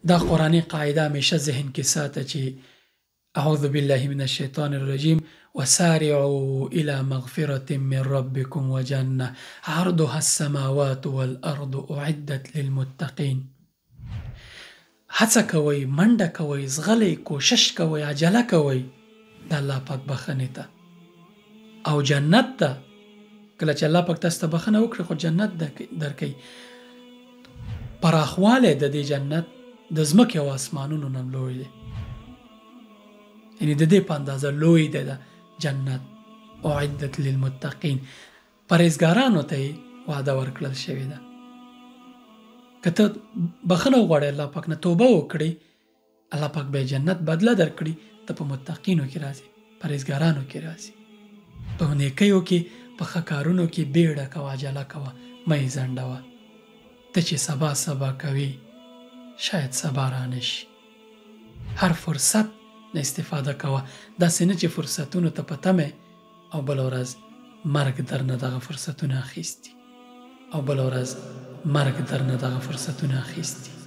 دا قرآنی قاعده همیشه ذهن کې ساته چې اعوذ بالله من الشیطان الرجیم وسارعوا الى مغفرة من ربكم وجنة عرضها السماوات والارض اعدت للمتقین. هڅه کوئ، منډه کوئ، زغلی، کوشش کوئ، عجله کوئ د الله پاک بخښنې ته او جنت ته. کله چې الله پاک تاسو ته بخښنه وکړي خو جنت درکوي. پراخوالی د دې جنت د ځمکې او اسمانونو نه لوی دی، یعنی د دې په اندازه لوی دی د جنت. اعدت للمتقین، پرهیزګارانو ته یې وعده ورکړل شوې ده. که ته بخښنه وغواړې الله پاک نه، توبه وکړې، الله پاک به جنت بدله درکړي. ته په متقینو کې راځي، پرهیزګارانو کې راځي. په نیکیو کې، په ښه کارونو کې بیړه کوه، عجله کوه، مه یې ځنډوه. ته چې سبا سبا کوي شاید سبا رانشي. هر فرصت نه استفاده کوه. داسې نه چې فرصتونو ته په تمه او بله ورځ مرګ درنه دغه فرصتونه اخیستي او بله ورځ مرګ درنه دغه فرصتونه اخیستي.